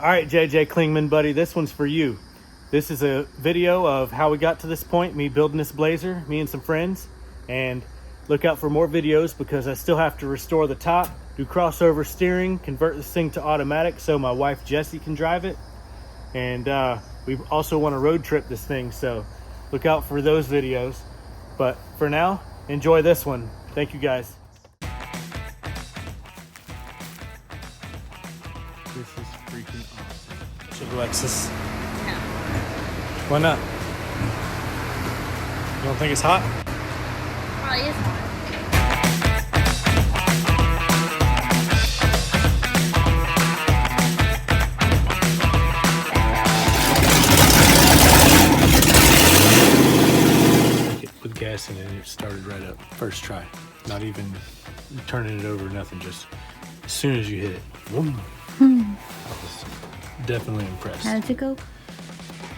All right, JJ Klingman, buddy, this one's for you. This is a video of how we got to this point, me building this Blazer, me and some friends. And look out for more videos because I still have to restore the top, do crossover steering, convert this thing to automatic so my wife Jessie can drive it. And we also want to road trip this thing, so look out for those videos. But for now, enjoy this one. Thank you guys. This is freaking awesome. Should Alexis? No. Why not? You don't think it's hot? Probably is hot. With gas in it, it started right up. First try. Not even turning it over, nothing. Just as soon as you hit it. Boom. I was definitely impressed. How did it go?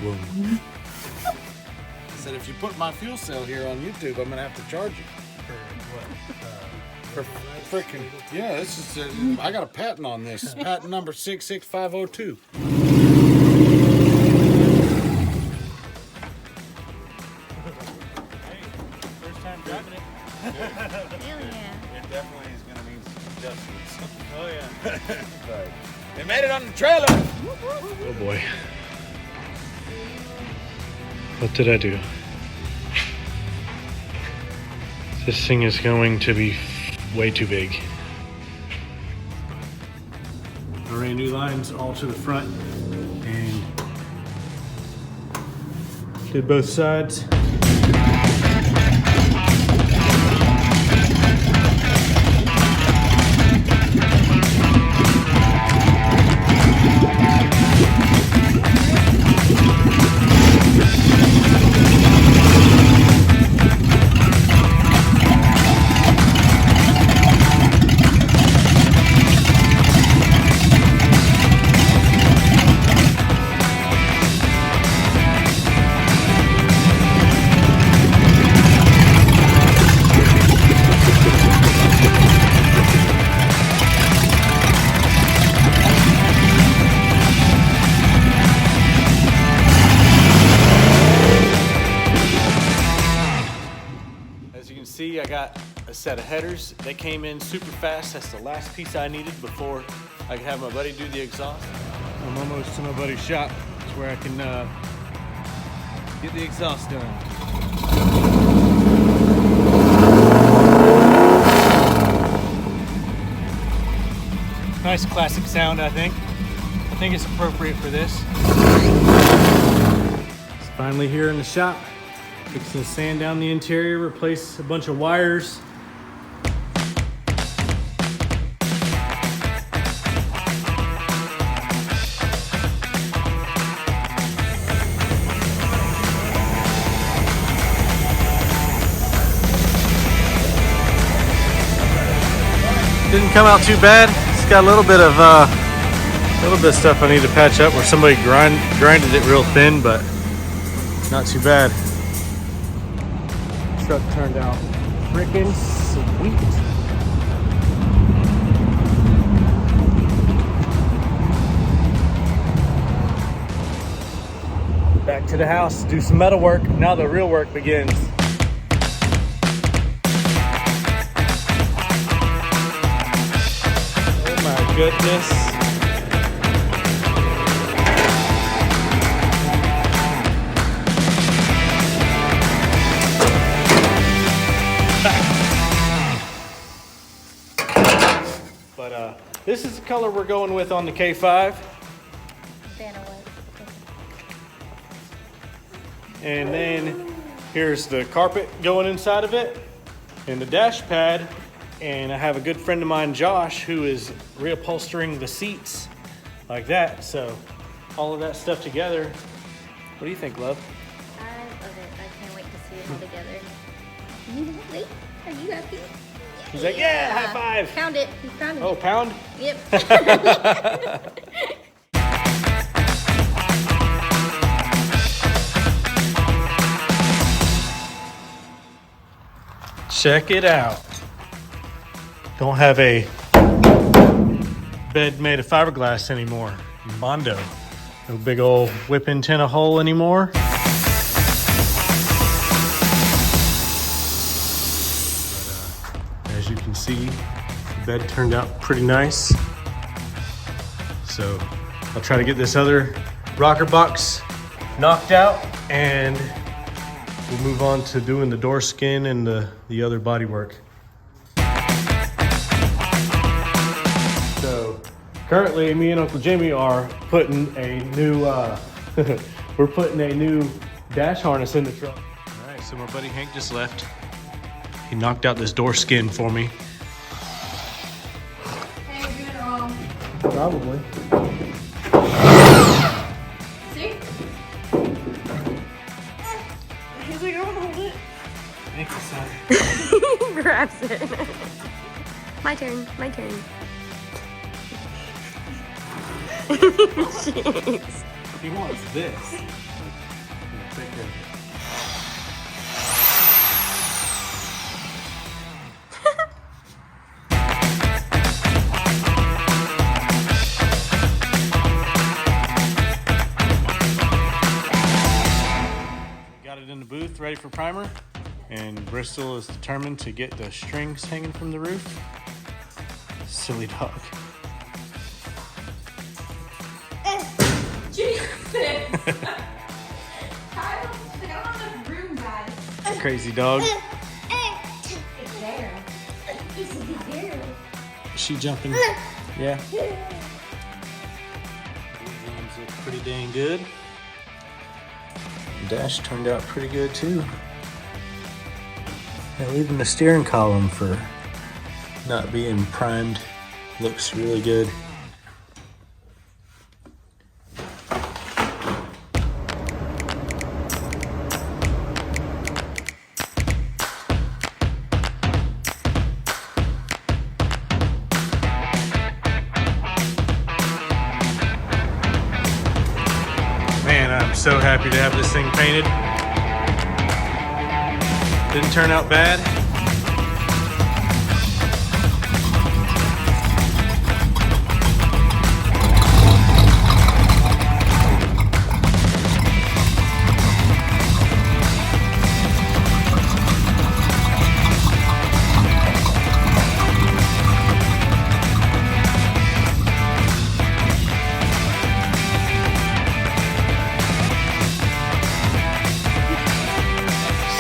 Boom. I said, if you put my fuel cell here on YouTube, I'm gonna have to charge you. For freaking, yeah, this is, I got a patent on this. Patent number 66502. First time driving it. Hell yeah. It definitely is gonna need some adjustments. Oh yeah. But they made it on the trailer. Oh boy. What did I do? This thing is going to be way too big. I ran new lines all to the front and did both sides. As you can see, I got a set of headers. They came in super fast. That's the last piece I needed before I could have my buddy do the exhaust. I'm almost to my buddy's shop. It's where I can get the exhaust done. Nice classic sound, I think. I think it's appropriate for this. It's finally here in the shop. Fixing to sand down the interior, replace a bunch of wires. Didn't come out too bad. It's got a little bit of stuff I need to patch up where somebody grinded it real thin, but not too bad. Truck turned out freaking sweet. Back to the house, do some metal work. Now the real work begins. Oh my goodness. But this is the color we're going with on the K5. And then here's the carpet going inside of it and the dash pad. And I have a good friend of mine, Josh, who is reupholstering the seats like that. So all of that stuff together. What do you think, love? I love it. I can't wait to see it all together. Wait, are you happy? He's like, yeah, high five. Pound it. He's pounding Oh, it. pound? Yep. Check it out. Don't have a bed made of fiberglass anymore. Bondo. No big old whip antenna hole anymore. But, as you can see, the bed turned out pretty nice. So I'll try to get this other rocker box knocked out and we'll move on to doing the door skin and the other bodywork. So currently me and Uncle Jimmy are putting a new, we're putting a new dash harness in the truck. All right, so my buddy Hank just left. He knocked out this door skin for me. Hey, you're doing it wrong. Probably. See? He's like, I want to hold it. Thank you, son. He grabs it. My turn, my turn. Jeez. He wants this. Here, take care. Got it in the booth, ready for primer, and Bristol is determined to get the strings hanging from the roof. Silly dog. Crazy dog. It's there. It's there. Is she jumping? Yeah. These ones look pretty dang good. The dash turned out pretty good too. And even the steering column for not being primed looks really good. Man, I'm so happy to have this thing painted. Didn't turn out bad.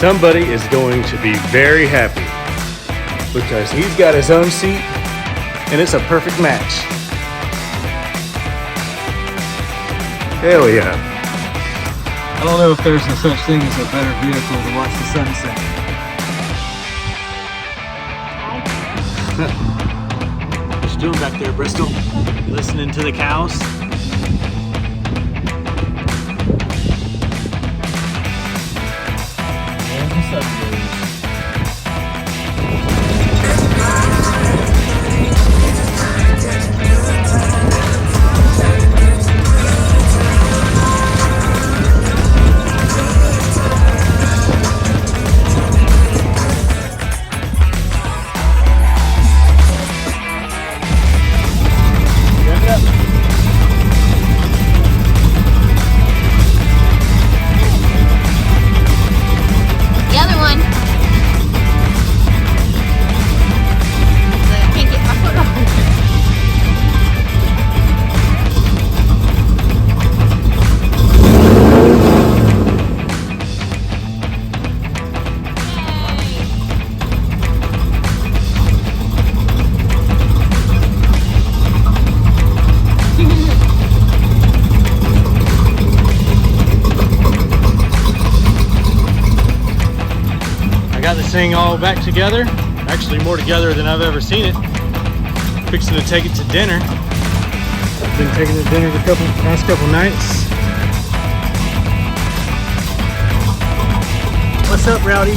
Somebody is going to be very happy because he's got his own seat and it's a perfect match. Hell yeah. I don't know if there's no such thing as a better vehicle to watch the sunset. What you doing back there, Bristol? You listening to the cows? The other one. I can't get my foot on. I got this thing all back together. Actually more together than I've ever seen it. Fixing to take it to dinner. I've been taking it to dinner the past couple nights. What's up, Rowdy?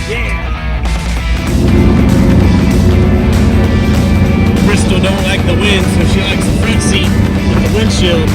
Yeah! Bristol don't like the wind, so she likes the front seat with the windshield.